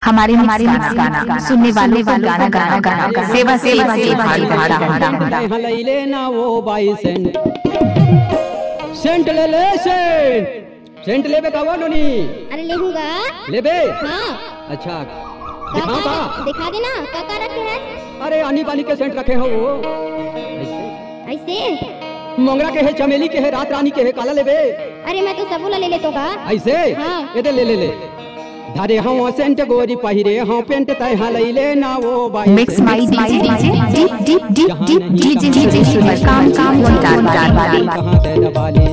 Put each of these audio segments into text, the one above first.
हमारे गाना सुनने वालों को गाना गाना गाना सेवा सेवा के भाड़ी भाड़ा ले ना वो बाई सेंट सेंट ले सेंट ले बे कावा नोनी। अरे लेहूंगा ले बे। हाँ अच्छा दिखाओ का दिखा देना काका रखे हैं। अरे आनी बानी के सेंट रखे हो वो ऐसे मोंगरा के है, चमेली के है, रात रानी के है, काला ले बे। अरे मैं तो सबूला ले लेतो का ऐसे हाँ। ये ले ले ले धरे हाँ सेंट गोरी पहिरे हाँ पेंट तय हाँ ले ना वो by mix my DJ super काम कहाँ ते दबाले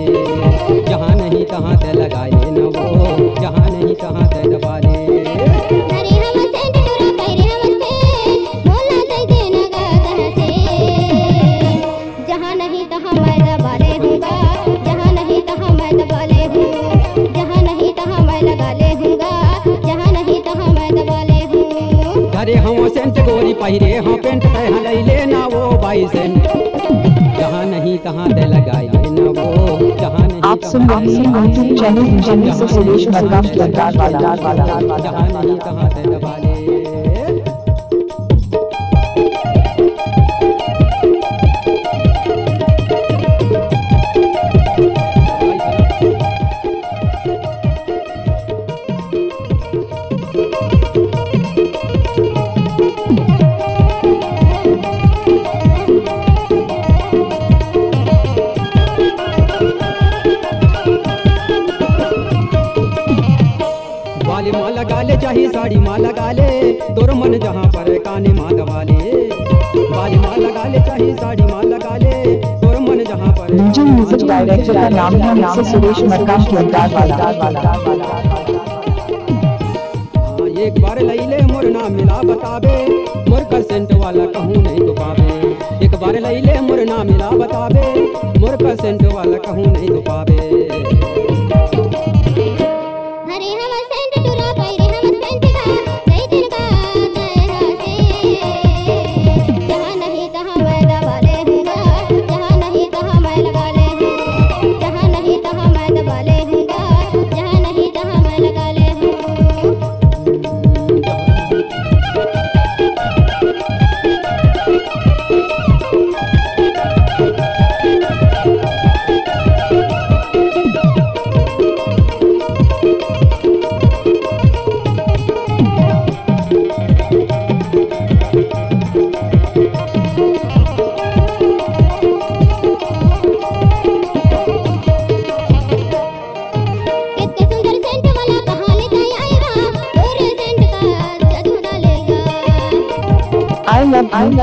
जहाँ नहीं कहाँ ते लगाए न वो जहाँ नहीं कहाँ ते दबाले। अरे हम सेंट टूरा पहिरे हम पे बोला दे देना गा कहाँ से जहाँ नहीं तहाँ मैं दबाले हूँगा जहाँ नहीं तहाँ मैं दबाले हूँ जहाँ नहीं तहाँ मैं लगा ले हूँगा जहाँ नहीं तहाँ मैं दबाले हूँ। अरे हम सेंट गोरी पहिरे हाँ पेंट तय हाँ ले ना वो बाई सेंट जहाँ नहीं तहाँ ते लगाए न वो जहाँ नहीं। आप सुन रहे हैं चैनल से सुरेश मरकाम की अंदाज वाला जहाँ नहीं तहाँ ते दबाले। माँ लगा ले चाहे साड़ी माँ लगा ले तोर मन जहाँ पर काने माँ दबा ले बाली माँ लगा ले चाहे साड़ी माँ लगा ले तोर मन जहाँ पर। डीजे म्यूजिक डायरेक्टर का नाम है सुरेश मरकाम की अंदाज वाला। एक बार लई ले मोर नाम मिला बतावे मोर का सेंट वाला कहूँ नहीं तो पावे। एक बार लई ले मोर नाम मिला बतावे मोर का सेंट वाला कहूँ नहीं तो पावे।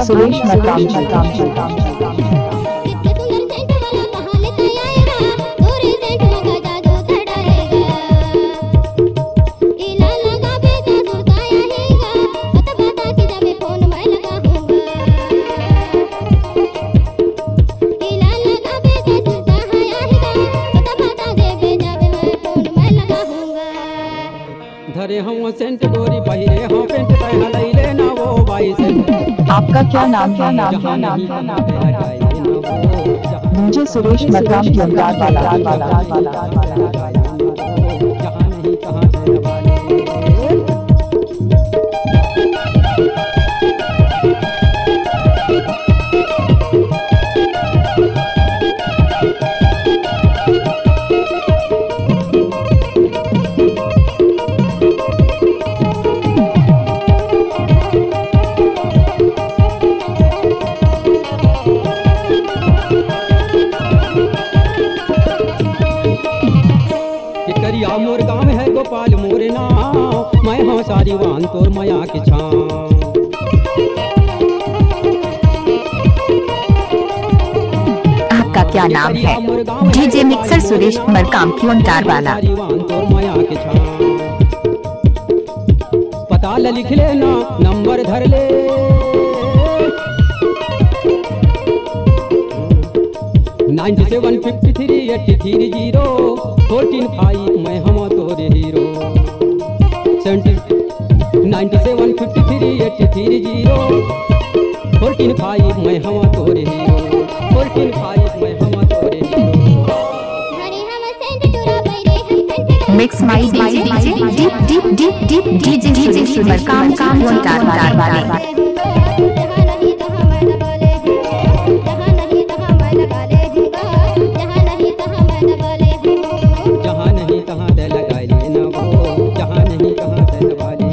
सुरेश मरकाम धरे हम सेंट गोरी पहिरे हाँ पेंट तय लई ले ना वो बाई सेंट। आपका क्या नाम है? डीजे सुरेश मरकाम की अंदाज वाला। मोर गाँव है गोपाल मोर नाम मैं हाँ सारी वान तोर माया के छाम। आपका क्या नाम है? डीजे मिक्सर सुरेश मरकाम की अंदाज वाला। तोर माया के छाम पता लिख लेना नंबर धर ले 9753833014 मैं हम तोरे हीरो 9753833014 मैं हम तोरे हीरो 14 5 मैं हम तोरे हीरो। मिक्स माई डीजे डीजे सुपर काम टार वाले जहाँ नहीं तहाँ मैं दबा ले हूँ, जहाँ नहीं तहाँ मैं दबा ले हूँगा, जहाँ नहीं तहाँ मैं दबा ले हूँ। जहाँ नहीं तहाँ दे लगाए लेना वो, जहाँ नहीं तहाँ दे दबा ले,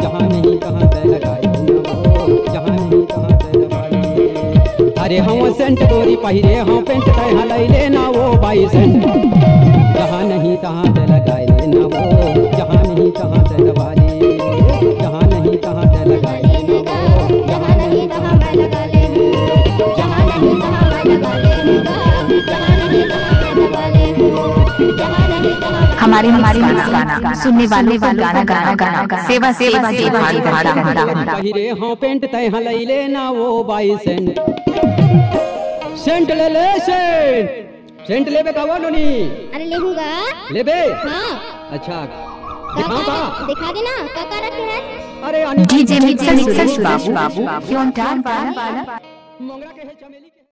जहाँ नहीं तहाँ दे लगाए लेना वो, जहाँ नहीं तहाँ दे दबा ले। अरे हम सेंट गोरी पहिरे हम पेंट तय लई लेना वो बाई सेंट, जहाँ नहीं तहाँ दे लगाए लेना वो, जहाँ नहीं तहाँ दे दबा ले, जहाँ नहीं तहाँ दे लगाए लेना वो, जहाँ नहीं तहाँ मैं दबा ले हूँ, जहाँ नहीं तहाँ मैं दबा ले हूँगा, जहाँ नहीं तहाँ मैं दबा ले हूँ, जहाँ नहीं तहाँ। हमारे गाना सुनने वाले गाना सेवा के भारी भरता पहिरे हाँ पेंट तय लई लेना वो बाई सेंट, सेंट ले ले सेंट, सेंट लेबे का वो नोनी अरे ले हूँगा। लेबे। हाँ अच्छा दिखाओ का दिखा देना काका रखे हैं। अरे आने डीजे मिक्सर बाबू क्यों टार वाला मोंगरा के है चमेली के